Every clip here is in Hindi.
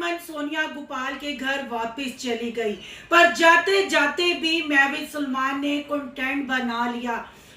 एमन सोनिया गोपाल के घर वापस चली गई, पर जाते जाते भी महविश सलमान ने कंटेंट बना लिया।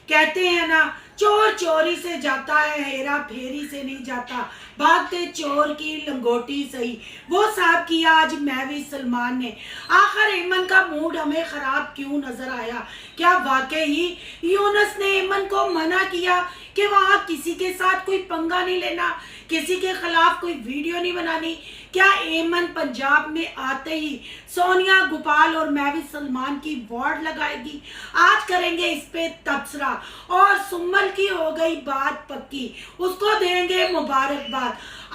कहते हैं ना, चोर चोरी से जाता है, हेरा फेरी से नहीं जाता। भागते चोर की लंगोटी सही, वो साहब किया आज महविश सलमान ने। आखिर एमन का मूड हमें खराब क्यों नजर आया? क्या वाकई ही यूनुस ने एमन को मना किया कि वहां किसी के साथ कोई पंगा नहीं लेना, किसी के खिलाफ कोई वीडियो नहीं बनानी? क्या एमन पंजाब में आते ही सोनिया गोपाल और महविश सलमान की वार्ड लगाएगी? आज करेंगे इस पे तबसरा। और सुम्मल की हो गई बात पक्की, उसको देंगे मुबारकबाद।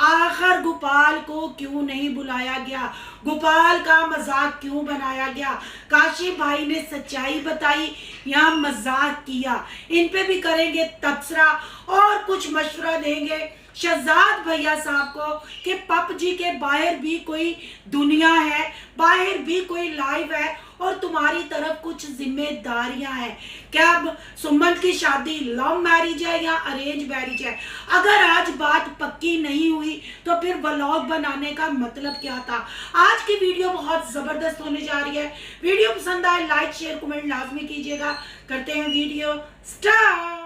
आखिर गोपाल को क्यों नहीं बुलाया गया? गोपाल का मजाक क्यों बनाया गया? काशिफ भाई ने सच्चाई बताई या मजाक किया? इन पे भी करेंगे तबसरा और कुछ मशवरा देंगे शहजाद भैया साहब को कि पबजी के बाहर भी कोई दुनिया है, बाहर भी कोई लाइफ है और तुम्हारी तरफ कुछ जिम्मेदारियां हैं। क्या सुमन की शादी लव मैरिज है या अरेंज मैरिज है? अगर आज बात पक्की नहीं हुई तो फिर व्लॉग बनाने का मतलब क्या था? आज की वीडियो बहुत जबरदस्त होने जा रही है। वीडियो पसंद आए लाइक शेयर कमेंट लाजमी कीजिएगा। करते हैं वीडियो स्टार्ट।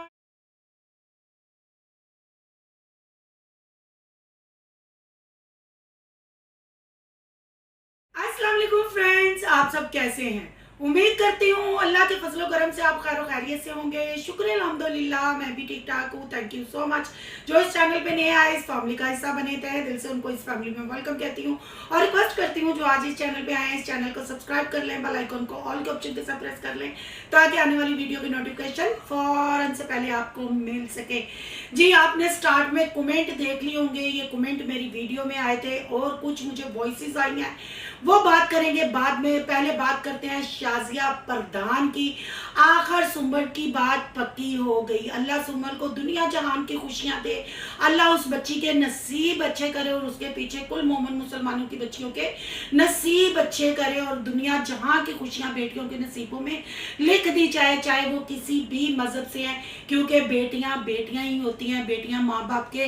अस्सलाम वालेकुम फ्रेंड्स, आप सब कैसे हैं? उम्मीद करती हूँ अल्लाह के फजलो करम से आप खैर खैरियत से होंगे। शुक्र अल्हम्दुलिल्लाह, मैं भी ठीक ठाक हूँ। Thank you so much. जो इस चैनल पे नए आए, इस फैमिली का हिस्सा बने थे, दिल से उनको इस फैमिली में वेलकम कहती हूँ और रिक्वेस्ट करती हूँ जो आज इस चैनल पे आए हैं, इस चैनल को सब्सक्राइब कर लें, बेल आइकन को ऑल के ऑप्शन के साथ प्रेस कर लें ताकि आने वाली वीडियो की नोटिफिकेशन फौरन से पहले आपको मिल सके। जी, आपने स्टार्ट में कमेंट देख लिए होंगे, ये कमेंट मेरी वीडियो में आए थे और कुछ मुझे वॉइसेस आई हैं, वो बात करेंगे बाद में। पहले बात करते हैं शाजिया प्रधान की। आखिर सुमन की बात पक्की हो गई। अल्लाह सुमन को दुनिया जहान की खुशियां दे, अल्लाह उस बच्ची के नसीब अच्छे करे और उसके पीछे कुल मोमिन मुसलमानों की बच्चियों के नसीब अच्छे करे और दुनिया जहां की खुशियां बेटियों के नसीबों में लिख दी जाए, चाहे वो किसी भी मजहब से हैं, क्योंकि बेटियां बेटियां ही होती हैं। बेटियां माँ बाप के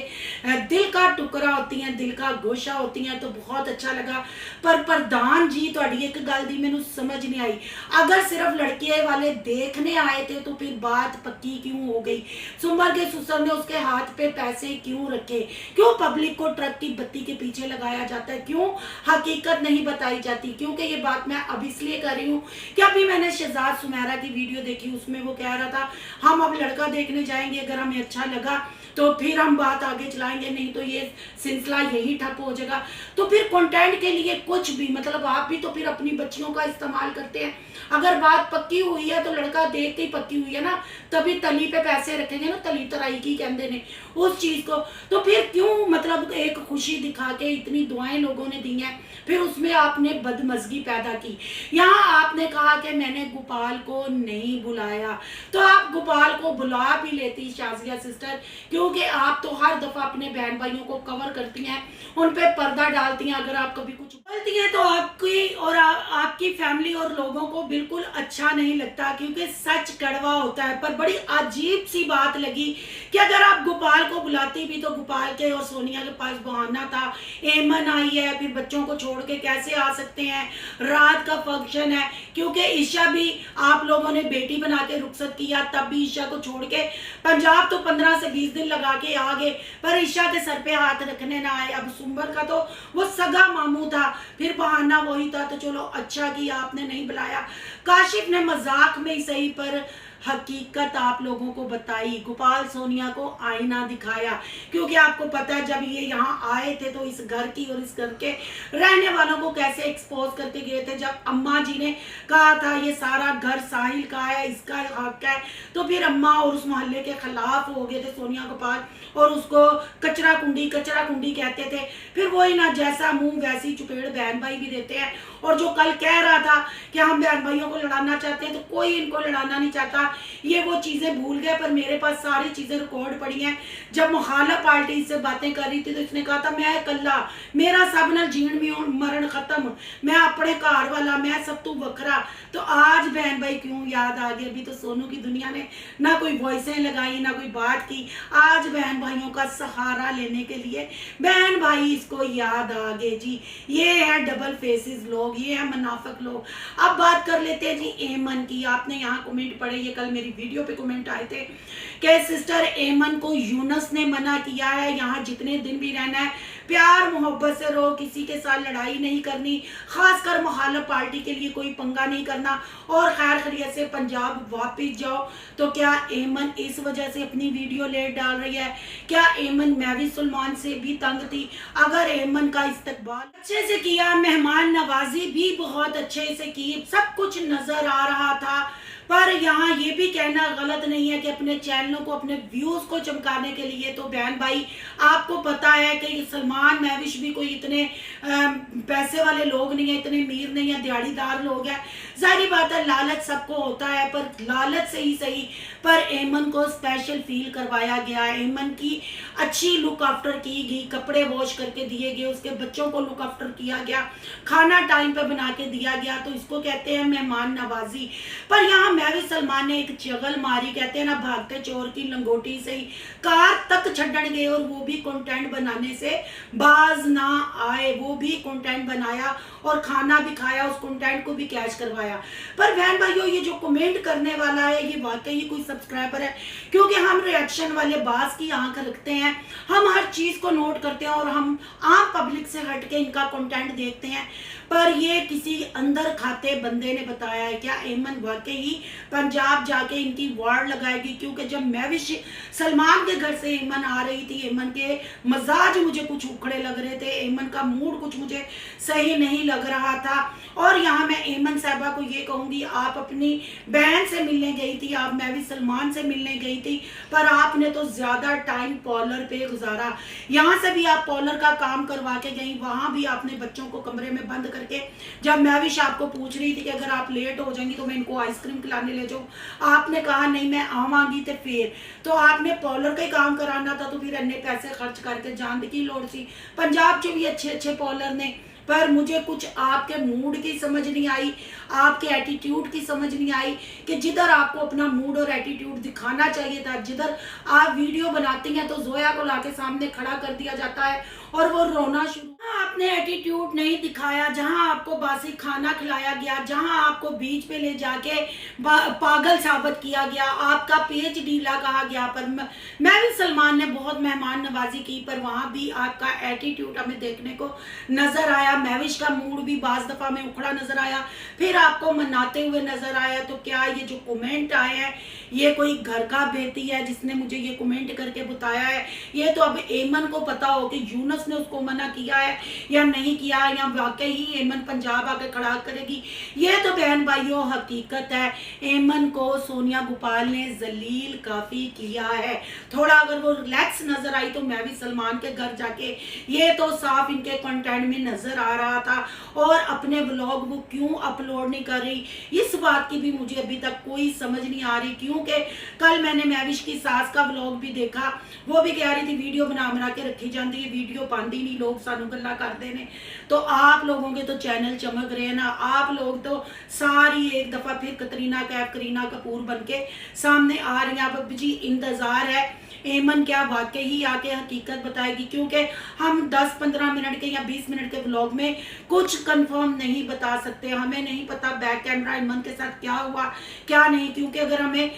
दिल का टुकड़ा होती हैं, दिल का गोशा होती हैं। तो बहुत अच्छा लगा। पर प्रधान जी, तुहाडी एक गल दी मैनू समझ नहीं आई। अगर सिर्फ लड़के वाले देखने आए थे तो फिर बात पक्की क्यों हो गई? सुमर के ससुर ने उसके हाथ पे पैसे क्यों रखे? क्यों पब्लिक को ट्रक की बत्ती के पीछे लगाया जाता है? क्यों हकीकत नहीं बताई जाती? क्योंकि ये बात मैं अब इसलिए कर रही हूँ कि अभी मैंने शहजाद सुमेरा की वीडियो देखी, उसमें वो कह रहा था हम अब लड़का देखने जाएंगे, अगर हमें अच्छा लगा तो फिर हम बात आगे चलाएंगे, नहीं तो ये सिलसिला यही ठप हो जाएगा। तो फिर कंटेंट के लिए कुछ भी, मतलब आप भी तो फिर अपनी बच्चियों का इस्तेमाल करते हैं। अगर बात पक्की हुई है तो लड़का देख के ही पक्की हुई है ना, तभी तली पे पैसे रखेंगे ना, तली तराई की कहते ने उस चीज को। तो फिर क्यों, मतलब एक खुशी दिखा के इतनी दुआएं लोगों ने दी हैं, फिर उसमें आपने बदमजगी पैदा की। यहाँ आपने कहा कि मैंने गोपाल को नहीं बुलाया, तो आप गोपाल को बुला भी लेती शाजिया सिस्टर, क्योंकि आप तो हर दफा अपने बहन भाइयों को कवर करती हैं, उन पे पर्दा डालती हैं। अगर आप कभी कुछ बोलती हैं तो आपकी और आपकी फैमिली और लोगों को बिल्कुल अच्छा नहीं लगता, क्योंकि सच कड़वा होता है। पर बड़ी अजीब सी बात लगी कि अगर आप गोपाल को बुलाती भी तो गोपाल के और सोनिया के पास बहाना था, एमन आई है, फिर बच्चों को छोड़ के कैसे आ सकते हैं, रात का फंक्शन है। क्योंकि ईशा भी आप लोगों ने बेटी बना के रुखसत किया, तब भी ईशा को छोड़ के पंजाब तो 15 से 20 दिन लगा के आ गए, पर ईशा के सर पे हाथ रखने ना आए। अब सुंबर का तो वो सगा मामू था, फिर बहाना वही था, तो चलो अच्छा किया आपने नहीं बुलाया। काशिफ ने मजाक में ही सही पर हकीकत आप लोगों को बताई। गोपाल सोनिया को आईना दिखाया, क्योंकि आपको पता है जब ये यहाँ आए थे तो इस घर की और इस घर के रहने वालों को कैसे एक्सपोज करके गए थे। जब अम्मा जी ने कहा था ये सारा घर साहिल का है, इसका हक है, तो फिर अम्मा और उस मोहल्ले के खिलाफ हो गए थे सोनिया गोपाल और उसको कचरा कुंडी कहते थे। फिर वही ना, जैसा मुंह वैसी चुपेड़ बहन भाई भी देते हैं। और जो कल कह रहा था कि हम बहन भाइयों को लड़ाना चाहते हैं, तो कोई इनको लड़ाना नहीं चाहता। ये वो चीज़ें भूल गए, पर मेरे पास सारी चीज़ें रिकॉर्ड पड़ी हैं। जब मुखालिफ पार्टी इससे बातें कर रही थी तो इसने कहा था मैं कल्ला, मेरा सब नाल जीण में मरण खत्म, मैं अपने घर वाला, मैं सब तू वखरा। तो आज बहन भाई क्यों याद आ गई? अभी तो सोनू की दुनिया ने ना कोई वॉइसें लगाई, ना कोई बात की। आज बहन भाइयों का सहारा लेने के लिए बहन भाई इसको याद आ गए जी। ये है डबल फेसेस लोग, ये है मुनाफिक लोग। अब बात कर लेते हैं जी एमन की। आपने यहाँ कमेंट पढ़े, ये कल मेरी वीडियो पे कमेंट आए थे कि सिस्टर एमन को यूनस ने मना किया है यहाँ जितने दिन भी रहना है प्यार मोहब्बत से रहो, किसी के साथ लड़ाई नहीं करनी, खासकर मुखालिफ पार्टी के लिए कोई पंगा नहीं करना, और खैर खैरियत से पंजाब वापस जाओ। तो क्या एमन इस वजह से अपनी वीडियो लेट डाल रही है? क्या एमन महवी सलमान से भी तंग थी? अगर एमन का इस्तकबाल अच्छे से किया, मेहमान नवाजी भी बहुत अच्छे से की, सब कुछ नजर आ रहा था, पर यहाँ ये भी कहना गलत नहीं है कि अपने चैनलों को, अपने व्यूज को चमकाने के लिए, तो बहन भाई आपको पता है कि सलमान महविश भी कोई इतने पैसे वाले लोग नहीं है, इतने अमीर नहीं है, दिहाड़ीदार लोग हैं। जाहिर बात है लालच सबको होता है, पर लालच से ही सही, पर एमन को स्पेशल फील करवाया गया। एमन की अच्छी लुक आफ्टर की गई, कपड़े वॉश करके दिए गए, उसके बच्चों को लुक आफ्टर किया गया, खाना टाइम पे बना के दिया गया, तो इसको कहते हैं मेहमान नवाजी। पर यहाँ महवी सलमान ने एक चगल मारी, कहते हैं ना भागते चोर की लंगोटी से ही कार तक छड़न गए, और वो भी कंटेंट बनाने से बाज ना आए, वो भी कंटेंट बनाया और खाना भी खाया, उस कंटेंट को भी कैच करवाया। पर बहन भाइयों ये जो कमेंट करने वाला है ये वाकई कोई सब्सक्राइबर है? क्योंकि हम रिएक्शन वाले बाज की आंख रखते हैं, हम हर चीज को नोट करते हैं और हम आम पब्लिक से हट के इनका कंटेंट देखते हैं। पर ये किसी अंदर खाते बंदे ने बताया है। क्या एमन वाकई पंजाब जाके इनकी वार्ड लगाएगी? क्योंकि जब महविश सलमान के घर से एमन आ रही थी, एमन के मजाज मुझे कुछ उखड़े लग रहे थे, एमन का मूड कुछ मुझे सही नहीं लग रहा था। और यहाँ मैं एमन साहबा को ये कहूँगी, आप अपनी बहन से मिलने गई थी, आप महविश सलमान से मिलने गई थी, पर आपने तो ज्यादा टाइम पार्लर पे गुजारा। यहाँ से भी आप पार्लर का काम करवा के गई, वहां भी आपने बच्चों को कमरे में बंद करके, जब महविश आपको पूछ रही थी कि अगर आप लेट हो जाएंगी तो मैं इनको आइसक्रीम खिलाने ले जाऊं, आपने कहा नहीं मैं आवांगी, तो फिर तो आपने पार्लर का ही काम कराना था, तो फिर अन्य पैसे खर्च करके जान की लोड़ सी। पंजाब च भी अच्छे अच्छे पार्लर ने, पर मुझे कुछ आपके मूड की समझ नहीं आई, आपके एटीट्यूड की समझ नहीं आई कि जिधर आपको अपना मूड और एटीट्यूड दिखाना चाहिए था, जिधर आप वीडियो बनाती हैं तो जोया को लाके सामने खड़ा कर दिया जाता है और वो रोना शुरू। आपने एटीट्यूड नहीं दिखाया, जहां आपको बासी खाना खिलाया गया, जहां आपको बीच पे ले जाके पागल साबित किया गया, आपका पेज ढीला कहा गया, पर महविश सलमान ने बहुत मेहमान नवाजी की, पर वहां भी आपका एटीट्यूड हमें देखने को नजर आया। महविश का मूड भी बाज दफा में उखड़ा नजर आया, फिर आपको मनाते हुए नजर आया। तो क्या ये जो कमेंट आए हैं ये कोई घर का बेटी है जिसने मुझे ये कमेंट करके बताया है? ये तो अब एमन को पता हो कि यूनस ने उसको मना किया है या नहीं किया, या वाकई ही एमन पंजाब आके खड़ा करेगी। ये तो बहन भाइयों हकीकत है, एमन को सोनिया गोपाल ने जलील काफी किया है। थोड़ा अगर वो रिलैक्स नजर आई तो महविश सलमान के घर जाके, ये तो साफ इनके कंटेंट में नजर आ रहा था। और अपने व्लॉग वो क्यों अपलोड नहीं कर रही, इस बात की भी मुझे अभी तक कोई समझ नहीं आ रही। क्योंकि कल मैंने महविश की सास का व्लॉग भी देखा, वो भी कह रही थी वीडियो बना के रखी जाती है, वीडियो पाती नहीं, लोग सानू गल्ला करते हैं। तो आप लोगों के तो चैनल चमक रहे हैं ना, आप लोग तो सारी एक दफा फिर कतरीना कैफ, करीना कपूर बन के सामने आ रही हैं। अब जी इंतजार है एमन क्या वाकई ही आके हकीकत बताएगी, क्योंकि हम 10-15 मिनट के या 20 मिनट के व्लॉग में कुछ कंफर्म नहीं बता सकते। हमें नहीं पता बैक कैमरा एमन के साथ क्या हुआ क्या नहीं, क्योंकि अगर हमें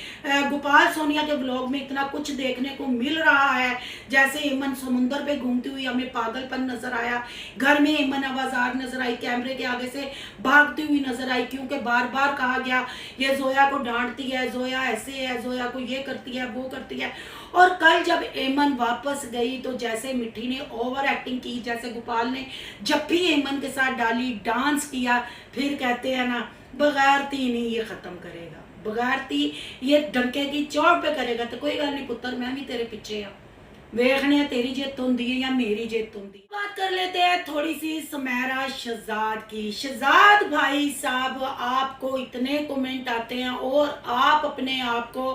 गोपाल सोनिया के व्लॉग में इतना कुछ देखने को मिल रहा है, जैसे एमन समुंदर पे घूमती हुई हमें पागलपन नजर आया, घर में एमन आवाजार नजर आई, कैमरे के आगे से भागती हुई नजर आई, क्योंकि बार बार कहा गया ये जोया को डांटती है, जोया ऐसे है, जोया को ये करती है, वो करती है। और कल जब एमन वापस गई तो जैसे मिट्टी ने ओवर एक्टिंग की, जैसे गोपाल ने जब भी एमन के साथ डाली, डांस किया, फिर कहते हैं ना बगैरती नहीं ये खत्म करेगा, बगैरती ये डंके की चोट पे करेगा। तो कोई गल नहीं पुत्र, मैं भी तेरे पीछे आ। देखने तेरी जित होंदी है या मेरी जित होंदी। बात कर लेते हैं थोड़ी सी सुमेरा शहजाद की। शहजाद भाई साहब, आपको इतने कमेंट आते हैं और आप अपने आप को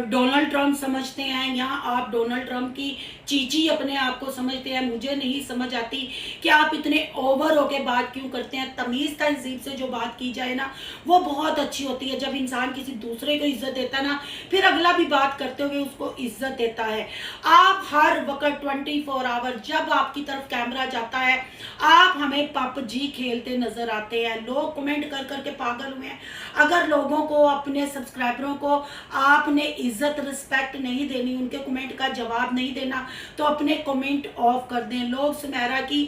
डोनाल्ड ट्रंप समझते हैं या आप डोनाल्ड ट्रंप की चीची अपने आप को समझते हैं। मुझे नहीं समझ आती कि आप इतने ओवर होके बात क्यों करते हैं। तमीज़ तहजीब से जो बात की जाए ना, वो बहुत अच्छी होती है। जब इंसान किसी दूसरे को इज्जत देता है ना, फिर अगला भी बात करते हुए उसको इज्जत देता है। आप हर वक्त 24 आवर जब आपकी तरफ कैमरा जाता है, आप हमें पबजी खेलते नजर आते हैं। लोग कमेंट कर करके पागल हुए हैं। अगर लोगों को, अपने सब्सक्राइबरों को आपने इज्जत रिस्पेक्ट नहीं देनी, उनके कमेंट का जवाब नहीं देना, तो अपने कमेंट ऑफ कर दें। लोग सुमेरा की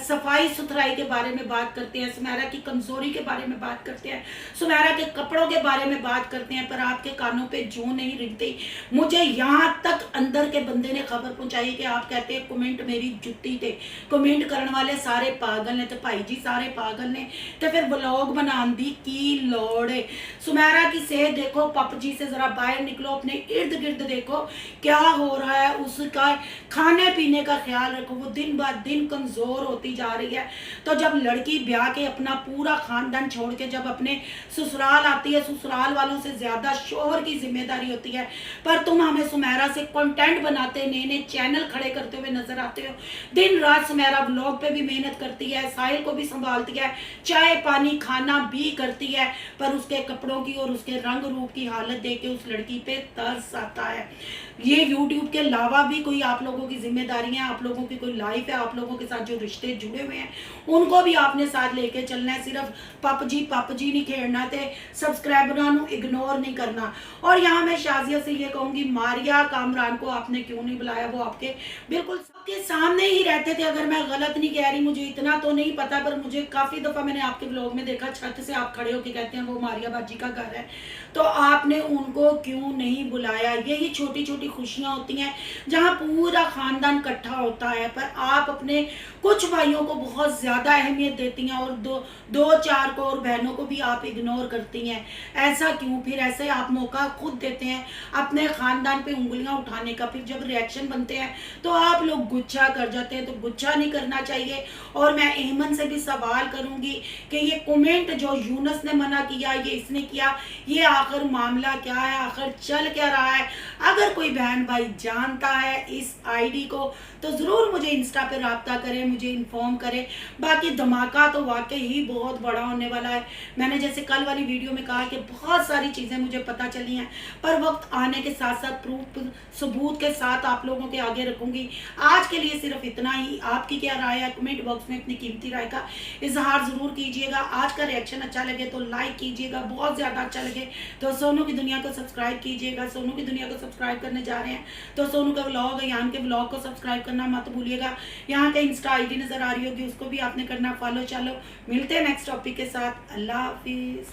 सफाई सुथराई के बारे में बात करते हैं, सुमेरा की कमजोरी के बारे में बात करते हैं, सुमेरा के कपड़ों के बारे में बात करते हैं, पर आपके कानों पे जूं नहीं रिंगती। मुझे यहाँ तक अंदर के बंदे ने खबर पहुंचाई कि आप कहते हैं कमेंट मेरी जुत्ती थे, कमेंट करने वाले सारे पागल ने। तो भाई जी सारे पागल ने तो फिर व्लॉग बनाने दी की लोड़ है। सुमेरा की सेहत देखो, पबजी से जरा बाहर निकलो, अपने इर्द गिर्द देखो क्या हो रहा है, उसका खाने पीने का ख्याल रखो। वो दिन ब दिन कमजोर होती जा रही है। तो जब लड़की ब्याह के अपना पूरा खानदान छोड़ के जब अपने ससुराल आती है, ससुराल वालों से ज्यादा शोहर की जिम्मेदारी होती है। पर तुम हमें सुमेरा से कंटेंट बनाते, नए नए चैनल खड़े करते हुए नजर आते हो। दिन रात सुमेरा ब्लॉग पे भी मेहनत करती है, साहिल को भी संभालती है, चाय पानी खाना भी करती है, पर उसके कपड़ों की और उसके रंग रूप की हालत देख के उस लड़की पे तरस आता है। ये यूट्यूब के अलावा भी कोई आप लोगों की जिम्मेदारियां, आप लोगों की कोई लाइफ है, आप लोगों के साथ जो रिश्ते जुड़े हुए हैं उनको भी आपने साथ लेके चलना है। सिर्फ पबजी नहीं खेलना थे, सब्सक्राइबरों को इग्नोर नहीं करना। और यहाँ मैं शाजिया से ये कहूंगी, मारिया कामरान को आपने क्यों नहीं बुलाया? वो आपके बिल्कुल सबके सामने ही रहते थे। अगर मैं गलत नहीं कह रही, मुझे इतना तो नहीं पता, पर मुझे काफी दफा मैंने आपके ब्लॉग में देखा छत से आप खड़े होके कहते हैं वो मारिया बाजी का घर है। तो आपने उनको क्यों नहीं बुलाया? यही छोटी छोटी खुशियां होती हैं जहां पूरा खानदान इकट्ठा होता है, पर आप अपने कुछ भाइयों को बहुत ज्यादा अहमियत देती हैं और दो चार को और बहनों को भी आप इग्नोर करती हैं। ऐसा क्यों? फिर ऐसे आप मौका खुद देते हैं अपने खानदान पे उंगलियां उठाने का, फिर जब रिएक्शन बनते हैं तो आप लोग गुच्छा कर जाते हैं। तो गुच्छा नहीं करना चाहिए। और मैं अहमन से भी सवाल करूंगी कि ये कमेंट जो यूनस ने मना किया, ये इसने किया, ये आखिर मामला क्या है, आखिर चल क्या रहा है? अगर कोई बहन भाई जानता है इस आईडी को तो जरूर मुझे इंस्टा पे राब्ता करें, मुझे इन्फॉर्म करें। बाकी धमाका तो वाकई ही बहुत बड़ा होने वाला है। मैंने जैसे कल वाली वीडियो में कहा कि बहुत सारी चीजें मुझे पता चली हैं, पर वक्त आने के साथ साथ प्रूफ सबूत के साथ आप लोगों के आगे रखूंगी। आज के लिए सिर्फ इतना ही। आपकी क्या राय है? कमेंट बॉक्स में अपनी कीमती राय का इजहार जरूर कीजिएगा। आज का रिएक्शन अच्छा लगे तो लाइक कीजिएगा, बहुत ज्यादा अच्छा लगे तो सोनू की दुनिया को सब्सक्राइब कीजिएगा। सोनू की दुनिया को सब्सक्राइब करने जा रहे हैं तो सोनू का व्लॉग है, यहाँ के व्लॉग को सब्सक्राइब करना मत भूलिएगा। यहाँ का इंस्टा आईडी नजर आ रही होगी, उसको भी आपने करना फॉलो। चलो मिलते हैं नेक्स्ट टॉपिक के साथ। अल्लाह हाफिज।